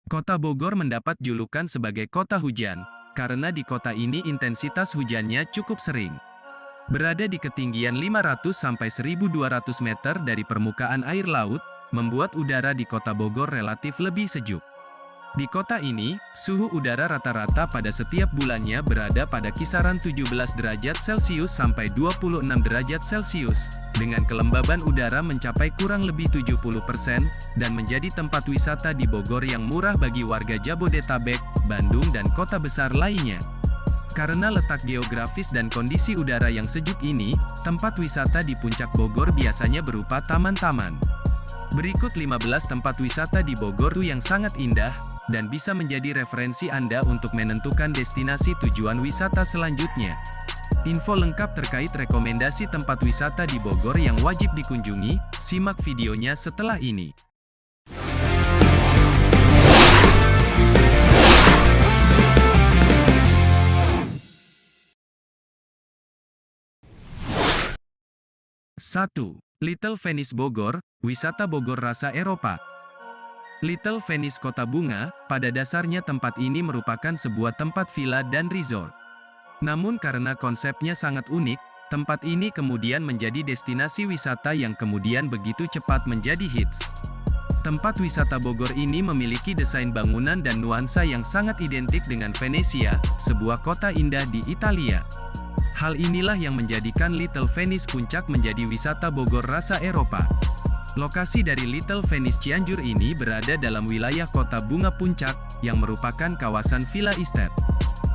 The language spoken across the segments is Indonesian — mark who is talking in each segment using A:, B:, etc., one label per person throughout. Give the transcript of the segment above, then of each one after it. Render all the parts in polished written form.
A: Kota Bogor mendapat julukan sebagai kota hujan, karena di kota ini intensitas hujannya cukup sering. Berada di ketinggian 500 sampai 1.200 meter dari permukaan air laut, membuat udara di kota Bogor relatif lebih sejuk. Di kota ini, suhu udara rata-rata pada setiap bulannya berada pada kisaran 17 derajat Celcius sampai 26 derajat Celcius, dengan kelembaban udara mencapai kurang lebih 70%, dan menjadi tempat wisata di Bogor yang murah bagi warga Jabodetabek, Bandung dan kota besar lainnya. Karena letak geografis dan kondisi udara yang sejuk ini, tempat wisata di Puncak Bogor biasanya berupa taman-taman. Berikut 15 tempat wisata di Bogor yang sangat indah, dan bisa menjadi referensi Anda untuk menentukan destinasi tujuan wisata selanjutnya. Info lengkap terkait rekomendasi tempat wisata di Bogor yang wajib dikunjungi, simak videonya setelah ini. Satu. Little Venice Bogor, wisata Bogor rasa Eropa. Little Venice Kota Bunga, pada dasarnya tempat ini merupakan sebuah tempat villa dan resort. Namun karena konsepnya sangat unik, tempat ini kemudian menjadi destinasi wisata yang kemudian begitu cepat menjadi hits. Tempat wisata Bogor ini memiliki desain bangunan dan nuansa yang sangat identik dengan Venesia, sebuah kota indah di Italia. Hal inilah yang menjadikan Little Venice Puncak menjadi wisata Bogor rasa Eropa. Lokasi dari Little Venice Cianjur ini berada dalam wilayah Kota Bunga Puncak, yang merupakan kawasan Villa Estate.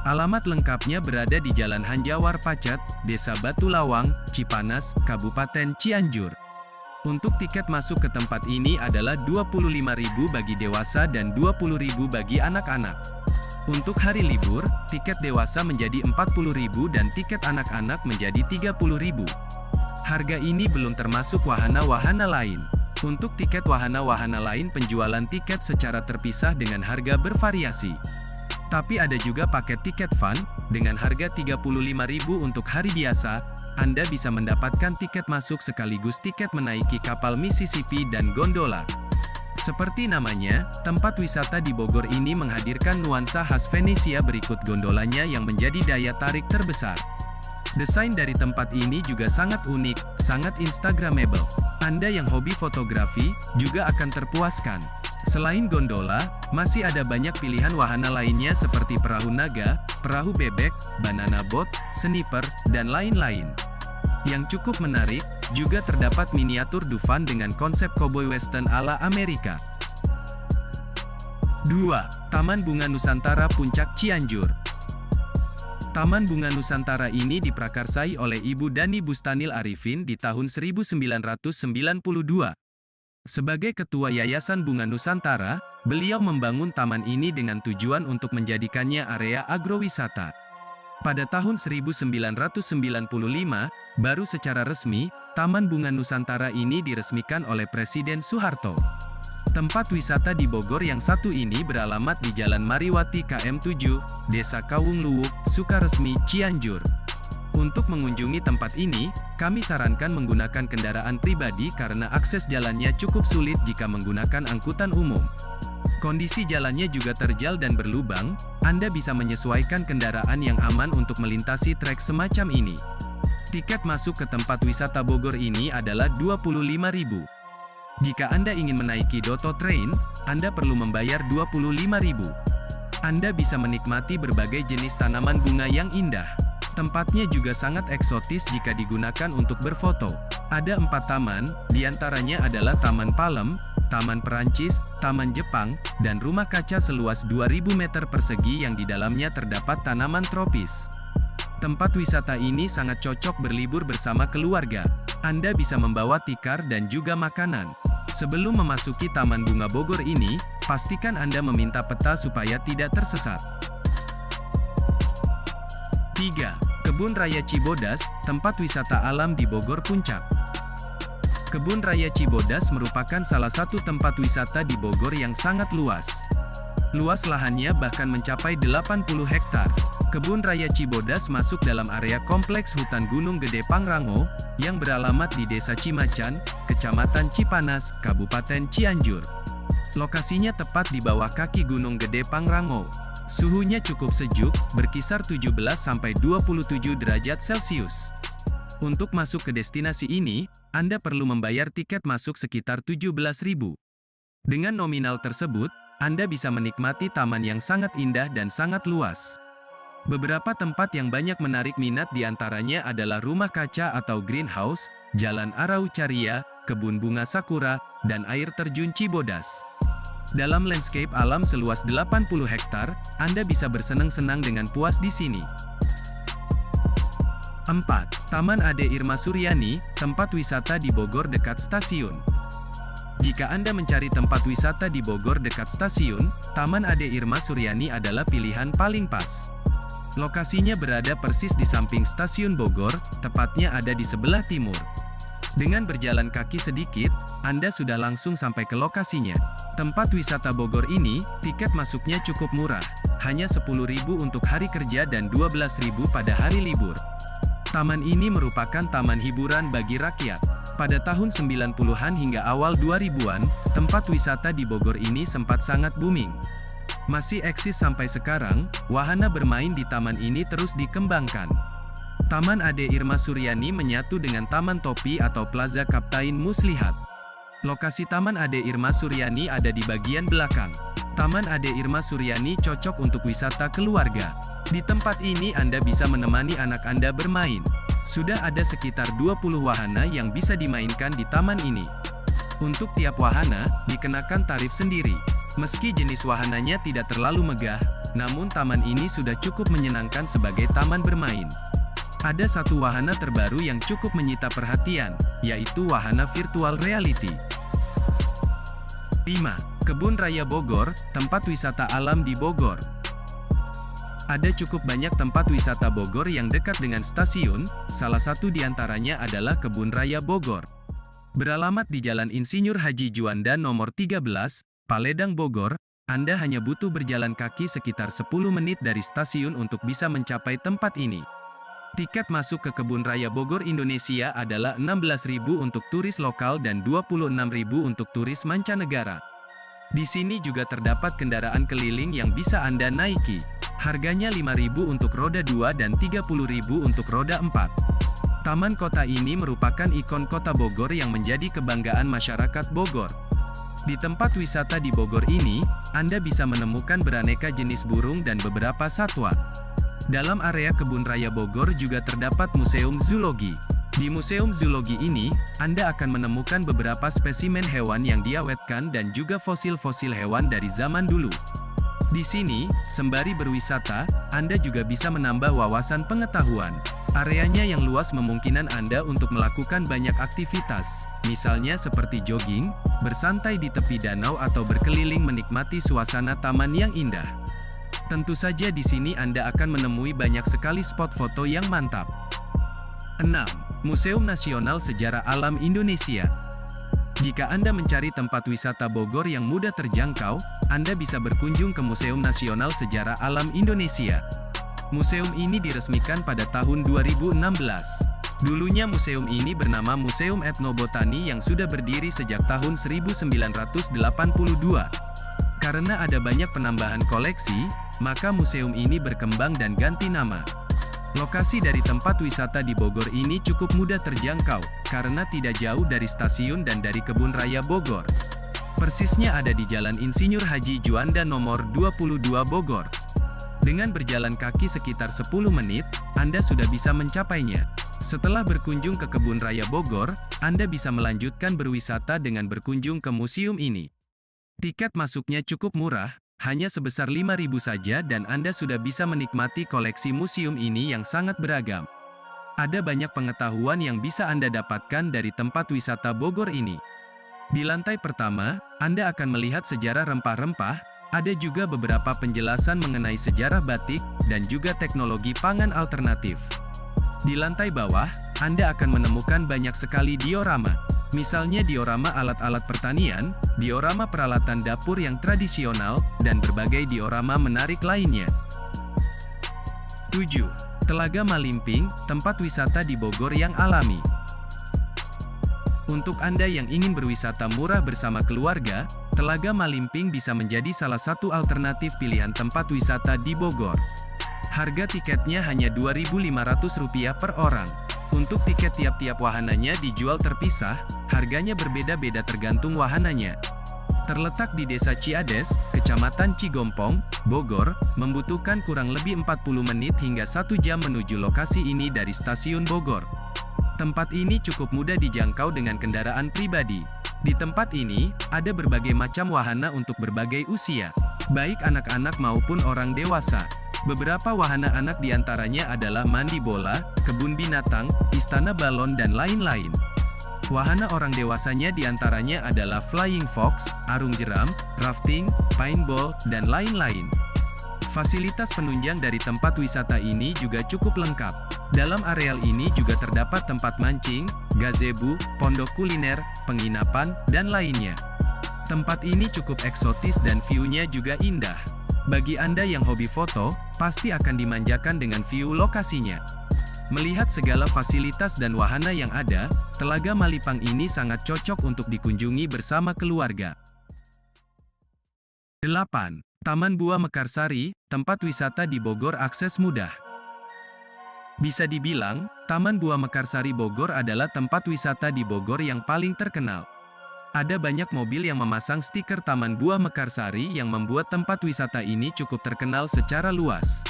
A: Alamat lengkapnya berada di Jalan Hanjawar Pacet, Desa Batu Lawang, Cipanas, Kabupaten Cianjur. Untuk tiket masuk ke tempat ini adalah Rp25.000 bagi dewasa dan Rp20.000 bagi anak-anak. Untuk hari libur, tiket dewasa menjadi Rp40.000 dan tiket anak-anak menjadi Rp30.000. Harga ini belum termasuk wahana-wahana lain. Untuk tiket wahana-wahana lain penjualan tiket secara terpisah dengan harga bervariasi. Tapi ada juga paket tiket fun, dengan harga Rp35.000 untuk hari biasa, Anda bisa mendapatkan tiket masuk sekaligus tiket menaiki kapal Mississippi dan gondola. Seperti namanya, tempat wisata di Bogor ini menghadirkan nuansa khas Venesia berikut gondolanya yang menjadi daya tarik terbesar. Desain dari tempat ini juga sangat unik, sangat instagramable. Anda yang hobi fotografi, juga akan terpuaskan. Selain gondola, masih ada banyak pilihan wahana lainnya seperti perahu naga, perahu bebek, banana boat, sniper, dan lain-lain. Yang cukup menarik, juga terdapat miniatur Dufan dengan konsep cowboy western ala Amerika. 2. Taman Bunga Nusantara Puncak Cianjur. Taman Bunga Nusantara ini diprakarsai oleh Ibu Dani Bustanil Arifin di tahun 1992. Sebagai Ketua Yayasan Bunga Nusantara, beliau membangun taman ini dengan tujuan untuk menjadikannya area agrowisata. Pada tahun 1995, baru secara resmi, Taman Bunga Nusantara ini diresmikan oleh Presiden Soeharto. Tempat wisata di Bogor yang satu ini beralamat di Jalan Mariwati KM 7, Desa Kawungluwuk, Sukaresmi, Cianjur. Untuk mengunjungi tempat ini, kami sarankan menggunakan kendaraan pribadi karena akses jalannya cukup sulit jika menggunakan angkutan umum. Kondisi jalannya juga terjal dan berlubang, Anda bisa menyesuaikan kendaraan yang aman untuk melintasi trek semacam ini. Tiket masuk ke tempat wisata Bogor ini adalah Rp25.000. Jika Anda ingin menaiki Doto Train, Anda perlu membayar Rp25.000. Anda bisa menikmati berbagai jenis tanaman bunga yang indah. Tempatnya juga sangat eksotis jika digunakan untuk berfoto. Ada 4 taman, diantaranya adalah Taman Palem, Taman Perancis, Taman Jepang, dan rumah kaca seluas 2.000 meter persegi yang di dalamnya terdapat tanaman tropis. Tempat wisata ini sangat cocok berlibur bersama keluarga. Anda bisa membawa tikar dan juga makanan. Sebelum memasuki Taman Bunga Bogor ini, pastikan Anda meminta peta supaya tidak tersesat. 3. Kebun Raya Cibodas, tempat wisata alam di Bogor Puncak. Kebun Raya Cibodas merupakan salah satu tempat wisata di Bogor yang sangat luas. Luas lahannya bahkan mencapai 80 hektar. Kebun Raya Cibodas masuk dalam area Kompleks Hutan Gunung Gede Pangrango, yang beralamat di Desa Cimacan, Kecamatan Cipanas, Kabupaten Cianjur. Lokasinya tepat di bawah kaki Gunung Gede Pangrango. Suhunya cukup sejuk, berkisar 17–27 derajat Celcius. Untuk masuk ke destinasi ini, Anda perlu membayar tiket masuk sekitar 17.000. Dengan nominal tersebut, Anda bisa menikmati taman yang sangat indah dan sangat luas. Beberapa tempat yang banyak menarik minat diantaranya adalah rumah kaca atau greenhouse, Jalan Araucaria, kebun bunga sakura, dan air terjun Cibodas. Dalam landscape alam seluas 80 hektar, Anda bisa bersenang-senang dengan puas di sini. 4. Taman Ade Irma Suryani, tempat wisata di Bogor dekat stasiun. Jika Anda mencari tempat wisata di Bogor dekat stasiun, Taman Ade Irma Suryani adalah pilihan paling pas. Lokasinya berada persis di samping stasiun Bogor, tepatnya ada di sebelah timur. Dengan berjalan kaki sedikit, Anda sudah langsung sampai ke lokasinya. Tempat wisata Bogor ini, tiket masuknya cukup murah, hanya 10.000 untuk hari kerja dan 12.000 pada hari libur. Taman ini merupakan taman hiburan bagi rakyat. Pada tahun 90-an hingga awal 2000-an, tempat wisata di Bogor ini sempat sangat booming. Masih eksis sampai sekarang, wahana bermain di taman ini terus dikembangkan. Taman Ade Irma Suryani menyatu dengan Taman Topi atau Plaza Kaptain Muslihat. Lokasi Taman Ade Irma Suryani ada di bagian belakang. Taman Ade Irma Suryani cocok untuk wisata keluarga. Di tempat ini Anda bisa menemani anak Anda bermain. Sudah ada sekitar 20 wahana yang bisa dimainkan di taman ini. Untuk tiap wahana, dikenakan tarif sendiri. Meski jenis wahananya tidak terlalu megah, namun taman ini sudah cukup menyenangkan sebagai taman bermain. Ada satu wahana terbaru yang cukup menyita perhatian, yaitu wahana virtual reality. 5. Kebun Raya Bogor, tempat wisata alam di Bogor. Ada cukup banyak tempat wisata Bogor yang dekat dengan stasiun, salah satu diantaranya adalah Kebun Raya Bogor. Beralamat di Jalan Insinyur Haji Juanda nomor 13, Paledang Bogor, Anda hanya butuh berjalan kaki sekitar 10 menit dari stasiun untuk bisa mencapai tempat ini. Tiket masuk ke Kebun Raya Bogor Indonesia adalah 16.000 untuk turis lokal dan 26.000 untuk turis mancanegara. Di sini juga terdapat kendaraan keliling yang bisa Anda naiki. Harganya 5.000 untuk roda 2 dan 30.000 untuk roda 4. Taman kota ini merupakan ikon kota Bogor yang menjadi kebanggaan masyarakat Bogor. Di tempat wisata di Bogor ini, Anda bisa menemukan beraneka jenis burung dan beberapa satwa. Dalam area Kebun Raya Bogor juga terdapat Museum Zoologi. Di Museum Zoologi ini, Anda akan menemukan beberapa spesimen hewan yang diawetkan dan juga fosil-fosil hewan dari zaman dulu. Di sini, sembari berwisata, Anda juga bisa menambah wawasan pengetahuan. Areanya yang luas memungkinkan Anda untuk melakukan banyak aktivitas, misalnya seperti jogging, bersantai di tepi danau atau berkeliling menikmati suasana taman yang indah. Tentu saja di sini Anda akan menemui banyak sekali spot foto yang mantap. 6. Museum Nasional Sejarah Alam Indonesia. Jika Anda mencari tempat wisata Bogor yang mudah terjangkau, Anda bisa berkunjung ke Museum Nasional Sejarah Alam Indonesia. Museum ini diresmikan pada tahun 2016. Dulunya museum ini bernama Museum Etnobotani yang sudah berdiri sejak tahun 1982. Karena ada banyak penambahan koleksi, maka museum ini berkembang dan ganti nama. Lokasi dari tempat wisata di Bogor ini cukup mudah terjangkau, karena tidak jauh dari stasiun dan dari Kebun Raya Bogor. Persisnya ada di Jalan Insinyur Haji Juanda nomor 22 Bogor. Dengan berjalan kaki sekitar 10 menit, Anda sudah bisa mencapainya. Setelah berkunjung ke Kebun Raya Bogor, Anda bisa melanjutkan berwisata dengan berkunjung ke museum ini. Tiket masuknya cukup murah, hanya sebesar 5.000 saja dan Anda sudah bisa menikmati koleksi museum ini yang sangat beragam. Ada banyak pengetahuan yang bisa Anda dapatkan dari tempat wisata Bogor ini. Di lantai pertama, Anda akan melihat sejarah rempah-rempah, ada juga beberapa penjelasan mengenai sejarah batik, dan juga teknologi pangan alternatif. Di lantai bawah, Anda akan menemukan banyak sekali diorama. Misalnya diorama alat-alat pertanian, diorama peralatan dapur yang tradisional, dan berbagai diorama menarik lainnya. 7. Telaga Malimping, tempat wisata di Bogor yang alami. Untuk Anda yang ingin berwisata murah bersama keluarga, Telaga Malimping bisa menjadi salah satu alternatif pilihan tempat wisata di Bogor. Harga tiketnya hanya Rp2.500 per orang. Untuk tiket tiap-tiap wahananya dijual terpisah, harganya berbeda-beda tergantung wahananya. Terletak di Desa Ciades, Kecamatan Cigompong, Bogor, membutuhkan kurang lebih 40 menit hingga 1 jam menuju lokasi ini dari stasiun Bogor. Tempat ini cukup mudah dijangkau dengan kendaraan pribadi. Di tempat ini, ada berbagai macam wahana untuk berbagai usia, baik anak-anak maupun orang dewasa. Beberapa wahana anak diantaranya adalah mandi bola, kebun binatang, istana balon dan lain-lain. Wahana orang dewasanya diantaranya adalah flying fox, arung jeram, rafting, paintball, dan lain-lain. Fasilitas penunjang dari tempat wisata ini juga cukup lengkap. Dalam areal ini juga terdapat tempat mancing, gazebo, pondok kuliner, penginapan, dan lainnya. Tempat ini cukup eksotis dan view-nya juga indah. Bagi Anda yang hobi foto, pasti akan dimanjakan dengan view lokasinya. Melihat segala fasilitas dan wahana yang ada, Telaga Malipang ini sangat cocok untuk dikunjungi bersama keluarga. 8. Taman Buah Mekarsari, tempat wisata di Bogor akses mudah. Bisa dibilang, Taman Buah Mekarsari Bogor adalah tempat wisata di Bogor yang paling terkenal. Ada banyak mobil yang memasang stiker Taman Buah Mekarsari yang membuat tempat wisata ini cukup terkenal secara luas.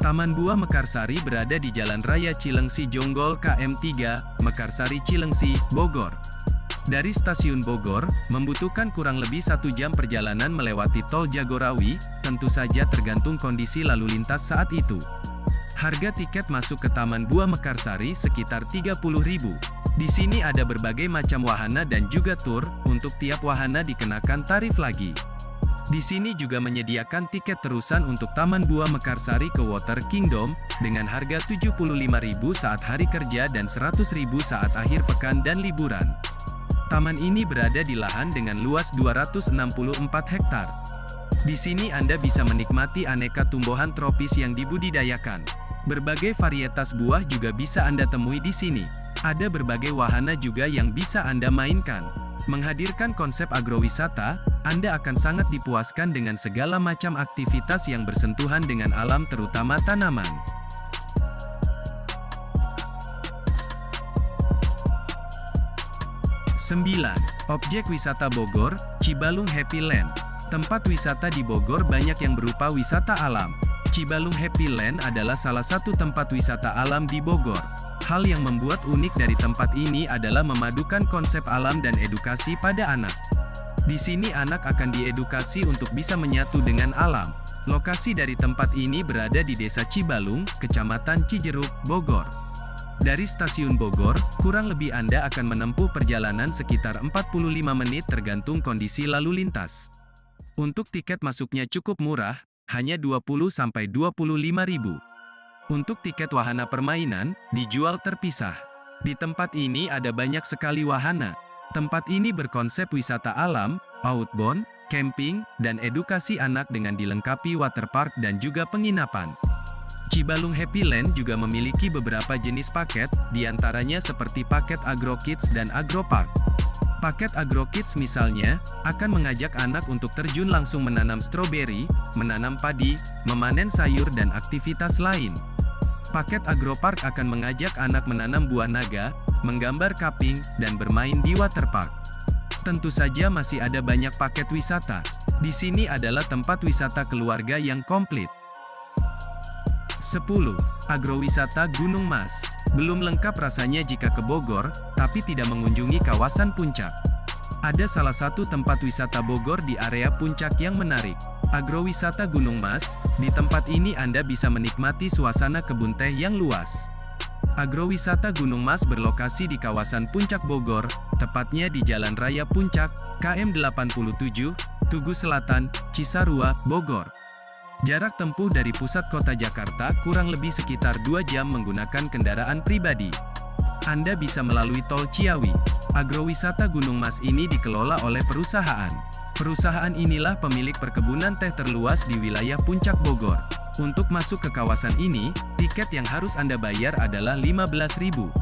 A: Taman Buah Mekarsari berada di Jalan Raya Cilengsi Jonggol KM 3, Mekarsari Cilengsi, Bogor. Dari stasiun Bogor, membutuhkan kurang lebih 1 jam perjalanan melewati tol Jagorawi, tentu saja tergantung kondisi lalu lintas saat itu. Harga tiket masuk ke Taman Buah Mekarsari sekitar Rp30.000. Di sini ada berbagai macam wahana dan juga tur, untuk tiap wahana dikenakan tarif lagi. Di sini juga menyediakan tiket terusan untuk Taman Buah Mekarsari ke Water Kingdom, dengan harga Rp75.000 saat hari kerja dan Rp100.000 saat akhir pekan dan liburan. Taman ini berada di lahan dengan luas 264 hektar. Di sini Anda bisa menikmati aneka tumbuhan tropis yang dibudidayakan. Berbagai varietas buah juga bisa Anda temui di sini. Ada berbagai wahana juga yang bisa Anda mainkan. Menghadirkan konsep agrowisata, Anda akan sangat dipuaskan dengan segala macam aktivitas yang bersentuhan dengan alam terutama tanaman. 9. Objek wisata Bogor, Cibalung Happy Land. Tempat wisata di Bogor banyak yang berupa wisata alam. Cibalung Happy Land adalah salah satu tempat wisata alam di Bogor. Hal yang membuat unik dari tempat ini adalah memadukan konsep alam dan edukasi pada anak. Di sini anak akan diedukasi untuk bisa menyatu dengan alam. Lokasi dari tempat ini berada di Desa Cibalung, Kecamatan Cijeruk, Bogor. Dari stasiun Bogor, kurang lebih Anda akan menempuh perjalanan sekitar 45 menit tergantung kondisi lalu lintas. Untuk tiket masuknya cukup murah, hanya Rp20.000–25.000. Untuk tiket wahana permainan, dijual terpisah. Di tempat ini ada banyak sekali wahana. Tempat ini berkonsep wisata alam, outbound, camping, dan edukasi anak dengan dilengkapi waterpark dan juga penginapan. Cibalung Happy Land juga memiliki beberapa jenis paket, diantaranya seperti paket Agro Kids dan Agro Park. Paket Agro Kids misalnya, akan mengajak anak untuk terjun langsung menanam stroberi, menanam padi, memanen sayur dan aktivitas lain. Paket Agropark akan mengajak anak menanam buah naga, menggambar kaping, dan bermain di waterpark. Tentu saja masih ada banyak paket wisata. Di sini adalah tempat wisata keluarga yang komplit. 10. Agrowisata Gunung Mas. Belum lengkap rasanya jika ke Bogor, tapi tidak mengunjungi kawasan puncak. Ada salah satu tempat wisata Bogor di area puncak yang menarik. Agrowisata Gunung Mas. Di tempat ini Anda bisa menikmati suasana kebun teh yang luas. Agrowisata Gunung Mas berlokasi di kawasan Puncak Bogor, tepatnya di Jalan Raya Puncak, KM 87, Tugu Selatan, Cisarua, Bogor. Jarak tempuh dari pusat kota Jakarta kurang lebih sekitar 2 jam menggunakan kendaraan pribadi. Anda bisa melalui tol Ciawi. Agrowisata Gunung Mas ini dikelola oleh perusahaan. Perusahaan inilah pemilik perkebunan teh terluas di wilayah Puncak Bogor. Untuk masuk ke kawasan ini, tiket yang harus Anda bayar adalah Rp15.000.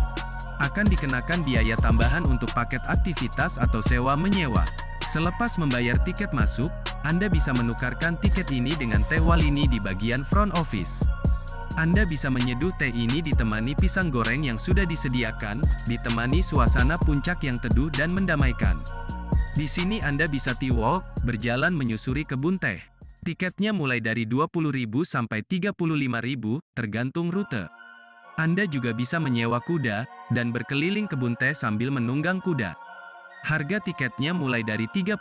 A: Akan dikenakan biaya tambahan untuk paket aktivitas atau sewa menyewa. Selepas membayar tiket masuk, Anda bisa menukarkan tiket ini dengan teh walini di bagian front office. Anda bisa menyeduh teh ini ditemani pisang goreng yang sudah disediakan, ditemani suasana puncak yang teduh dan mendamaikan. Di sini Anda bisa tea walk, berjalan menyusuri kebun teh. Tiketnya mulai dari 20.000 sampai 35.000, tergantung rute. Anda juga bisa menyewa kuda, dan berkeliling kebun teh sambil menunggang kuda. Harga tiketnya mulai dari 30.000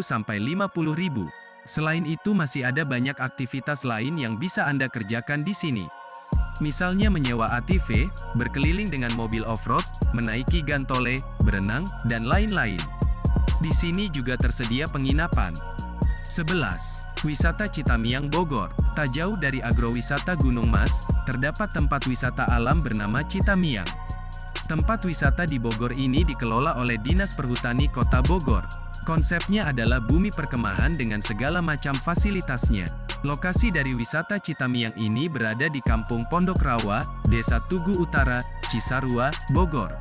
A: sampai 50.000. Selain itu masih ada banyak aktivitas lain yang bisa Anda kerjakan di sini. Misalnya menyewa ATV, berkeliling dengan mobil off-road, menaiki gantole, berenang, dan lain-lain. Di sini juga tersedia penginapan. 11. Wisata Citamiang Bogor. Tak jauh dari agrowisata Gunung Mas, terdapat tempat wisata alam bernama Citamiang. Tempat wisata di Bogor ini dikelola oleh Dinas Perhutani Kota Bogor. Konsepnya adalah bumi perkemahan dengan segala macam fasilitasnya. Lokasi dari wisata Citamiang ini berada di Kampung Pondok Rawa, Desa Tugu Utara, Cisarua, Bogor.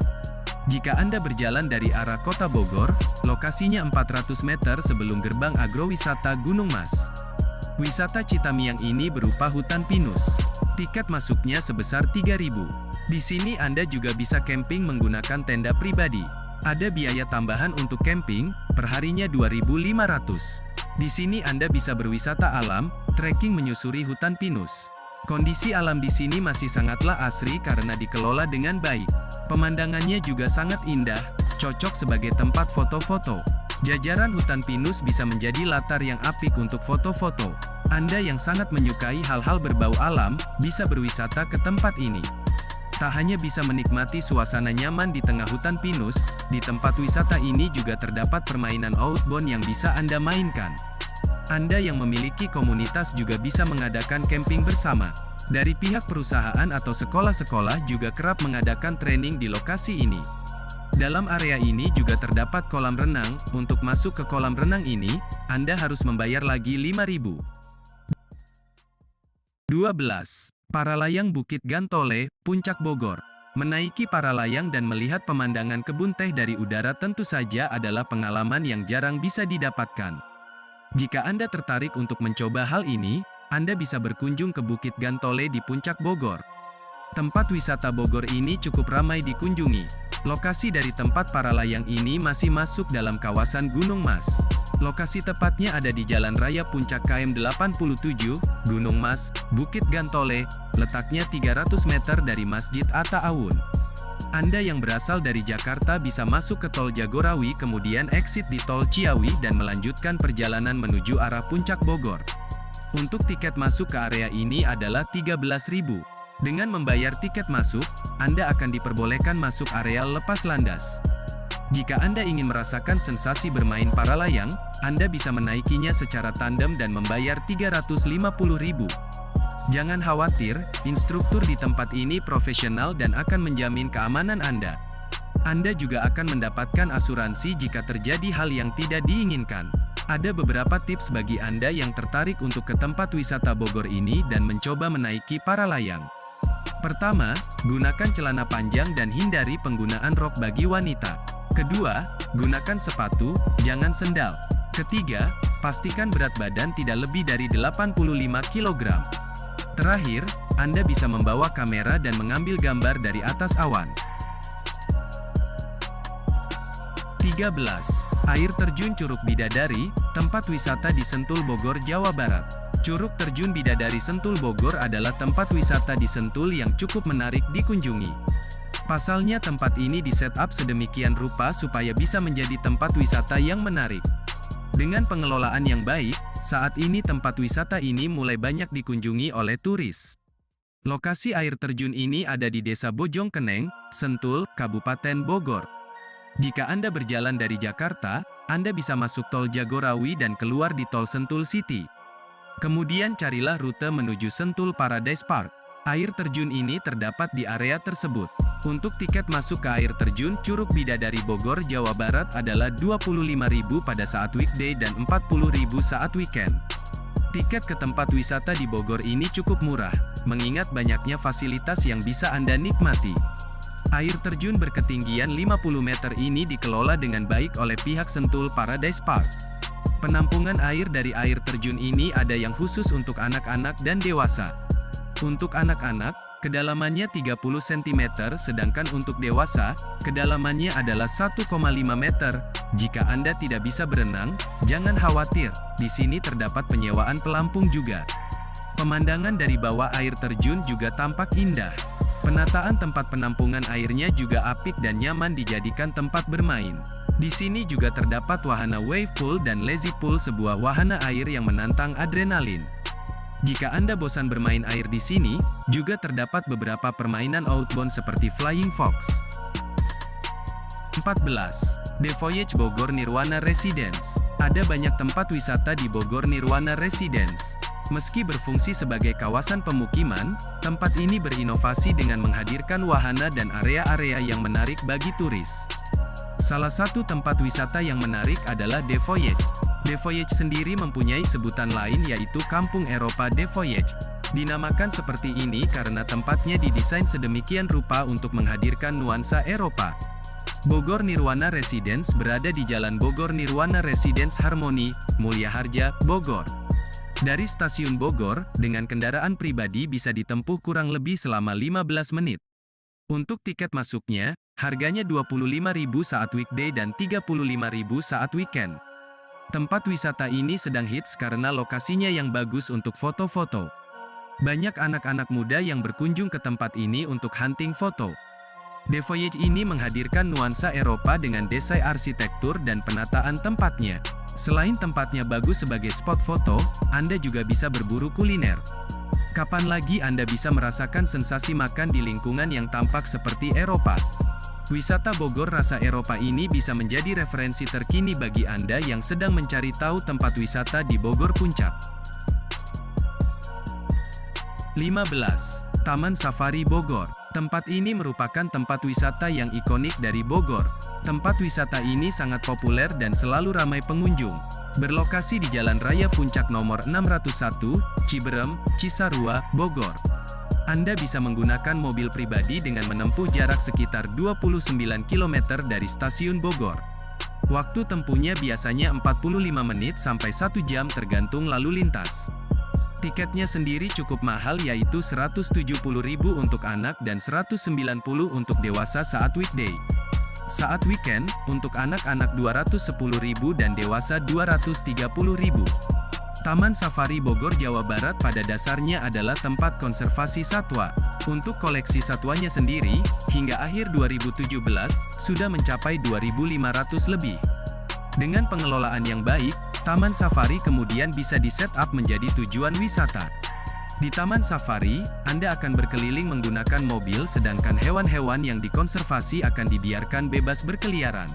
A: Jika Anda berjalan dari arah Kota Bogor, lokasinya 400 meter sebelum gerbang agrowisata Gunung Mas. Wisata Citamiang ini berupa hutan pinus. Tiket masuknya sebesar 3.000. Di sini Anda juga bisa camping menggunakan tenda pribadi. Ada biaya tambahan untuk camping, perharinya 2.500. Di sini Anda bisa berwisata alam, trekking menyusuri hutan pinus. Kondisi alam di sini masih sangatlah asri karena dikelola dengan baik. Pemandangannya juga sangat indah, cocok sebagai tempat foto-foto. Jajaran hutan pinus bisa menjadi latar yang apik untuk foto-foto. Anda yang sangat menyukai hal-hal berbau alam, bisa berwisata ke tempat ini. Tak hanya bisa menikmati suasana nyaman di tengah hutan pinus, di tempat wisata ini juga terdapat permainan outbound yang bisa Anda mainkan. Anda yang memiliki komunitas juga bisa mengadakan camping bersama. Dari pihak perusahaan atau sekolah-sekolah juga kerap mengadakan training di lokasi ini. Dalam area ini juga terdapat kolam renang. Untuk masuk ke kolam renang ini, Anda harus membayar lagi 5.000. 12. Paralayang Bukit Gantole, Puncak Bogor. Menaiki paralayang dan melihat pemandangan kebun teh dari udara tentu saja adalah pengalaman yang jarang bisa didapatkan. Jika Anda tertarik untuk mencoba hal ini, Anda bisa berkunjung ke Bukit Gantole di Puncak Bogor. Tempat wisata Bogor ini cukup ramai dikunjungi. Lokasi dari tempat paralayang ini masih masuk dalam kawasan Gunung Mas. Lokasi tepatnya ada di Jalan Raya Puncak KM 87, Gunung Mas, Bukit Gantole, letaknya 300 meter dari Masjid Atta Awun. Anda yang berasal dari Jakarta bisa masuk ke Tol Jagorawi kemudian exit di Tol Ciawi dan melanjutkan perjalanan menuju arah Puncak Bogor. Untuk tiket masuk ke area ini adalah 13.000. Dengan membayar tiket masuk, Anda akan diperbolehkan masuk area lepas landas. Jika Anda ingin merasakan sensasi bermain paralayang, Anda bisa menaikinya secara tandem dan membayar 350.000. Jangan khawatir, instruktur di tempat ini profesional dan akan menjamin keamanan Anda. Anda juga akan mendapatkan asuransi jika terjadi hal yang tidak diinginkan. Ada beberapa tips bagi Anda yang tertarik untuk ke tempat wisata Bogor ini dan mencoba menaiki paralayang. Pertama, gunakan celana panjang dan hindari penggunaan rok bagi wanita. Kedua, gunakan sepatu, jangan sendal. Ketiga, pastikan berat badan tidak lebih dari 85 kg. Terakhir, Anda bisa membawa kamera dan mengambil gambar dari atas awan. 13. Air Terjun Curug Bidadari, tempat wisata di Sentul Bogor, Jawa Barat. Curug Terjun Bidadari Sentul Bogor adalah tempat wisata di Sentul yang cukup menarik dikunjungi. Pasalnya tempat ini di-set up sedemikian rupa supaya bisa menjadi tempat wisata yang menarik. Dengan pengelolaan yang baik, saat ini tempat wisata ini mulai banyak dikunjungi oleh turis. Lokasi air terjun ini ada di Desa Bojongkeneng, Sentul, Kabupaten Bogor. Jika Anda berjalan dari Jakarta, Anda bisa masuk Tol Jagorawi dan keluar di Tol Sentul City. Kemudian carilah rute menuju Sentul Paradise Park. Air terjun ini terdapat di area tersebut. Untuk tiket masuk ke air terjun Curug Bidadari Bogor, Jawa Barat adalah 25.000 pada saat weekday dan 40.000 saat weekend. Tiket ke tempat wisata di Bogor ini cukup murah, mengingat banyaknya fasilitas yang bisa Anda nikmati. Air terjun berketinggian 50 meter ini dikelola dengan baik oleh pihak Sentul Paradise Park. Penampungan air dari air terjun ini ada yang khusus untuk anak-anak dan dewasa. Untuk anak-anak, kedalamannya 30 cm, sedangkan untuk dewasa, kedalamannya adalah 1,5 meter. Jika Anda tidak bisa berenang, jangan khawatir, di sini terdapat penyewaan pelampung juga. Pemandangan dari bawah air terjun juga tampak indah. Penataan tempat penampungan airnya juga apik dan nyaman dijadikan tempat bermain. Di sini juga terdapat wahana wave pool dan lazy pool, sebuah wahana air yang menantang adrenalin. Jika Anda bosan bermain air di sini, juga terdapat beberapa permainan outbound seperti Flying Fox. 14. The Voyage Bogor Nirwana Residence. Ada banyak tempat wisata di Bogor Nirwana Residence. Meski berfungsi sebagai kawasan pemukiman, tempat ini berinovasi dengan menghadirkan wahana dan area-area yang menarik bagi turis. Salah satu tempat wisata yang menarik adalah The Voyage. The Voyage sendiri mempunyai sebutan lain yaitu Kampung Eropa The Voyage. Dinamakan seperti ini karena tempatnya didesain sedemikian rupa untuk menghadirkan nuansa Eropa. Bogor Nirwana Residence berada di Jalan Bogor Nirwana Residence Harmoni, Mulyaharja, Bogor. Dari stasiun Bogor, dengan kendaraan pribadi bisa ditempuh kurang lebih selama 15 menit. Untuk tiket masuknya, harganya Rp25.000 saat weekday dan Rp35.000 saat weekend. Tempat wisata ini sedang hits karena lokasinya yang bagus untuk foto-foto. Banyak anak-anak muda yang berkunjung ke tempat ini untuk hunting foto. The Voyage ini menghadirkan nuansa Eropa dengan desain arsitektur dan penataan tempatnya. Selain tempatnya bagus sebagai spot foto, Anda juga bisa berburu kuliner. Kapan lagi Anda bisa merasakan sensasi makan di lingkungan yang tampak seperti Eropa? Wisata Bogor rasa Eropa ini bisa menjadi referensi terkini bagi Anda yang sedang mencari tahu tempat wisata di Bogor Puncak. 15. Taman Safari Bogor. Tempat ini merupakan tempat wisata yang ikonik dari Bogor. Tempat wisata ini sangat populer dan selalu ramai pengunjung. Berlokasi di Jalan Raya Puncak nomor 601, Ciberem, Cisarua, Bogor. Anda bisa menggunakan mobil pribadi dengan menempuh jarak sekitar 29 km dari stasiun Bogor. Waktu tempuhnya biasanya 45 menit sampai 1 jam tergantung lalu lintas. Tiketnya sendiri cukup mahal yaitu Rp170.000 untuk anak dan Rp190.000 untuk dewasa saat weekday. Saat weekend, untuk anak-anak Rp210.000 dan dewasa Rp230.000. Taman Safari Bogor, Jawa Barat pada dasarnya adalah tempat konservasi satwa. Untuk koleksi satwanya sendiri, hingga akhir 2017, sudah mencapai 2.500 lebih. Dengan pengelolaan yang baik, Taman Safari kemudian bisa di-set up menjadi tujuan wisata. Di Taman Safari, Anda akan berkeliling menggunakan mobil sedangkan hewan-hewan yang dikonservasi akan dibiarkan bebas berkeliaran.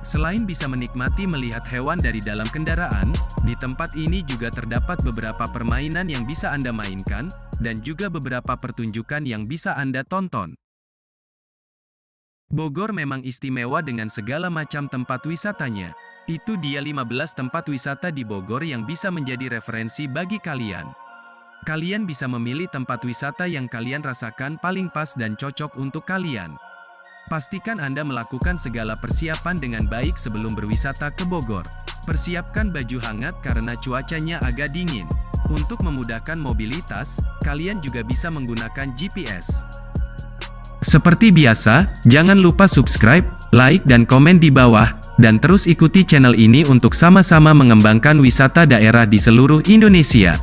A: Selain bisa menikmati melihat hewan dari dalam kendaraan, di tempat ini juga terdapat beberapa permainan yang bisa Anda mainkan, dan juga beberapa pertunjukan yang bisa Anda tonton. Bogor memang istimewa dengan segala macam tempat wisatanya. Itu dia 15 tempat wisata di Bogor yang bisa menjadi referensi bagi kalian. Kalian bisa memilih tempat wisata yang kalian rasakan paling pas dan cocok untuk kalian. Pastikan Anda melakukan segala persiapan dengan baik sebelum berwisata ke Bogor. Persiapkan baju hangat karena cuacanya agak dingin. Untuk memudahkan mobilitas, kalian juga bisa menggunakan GPS. Seperti biasa, jangan lupa subscribe, like dan komen di bawah. Dan terus ikuti channel ini untuk sama-sama mengembangkan wisata daerah di seluruh Indonesia.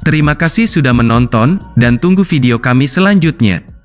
A: Terima kasih sudah menonton, dan tunggu video kami selanjutnya.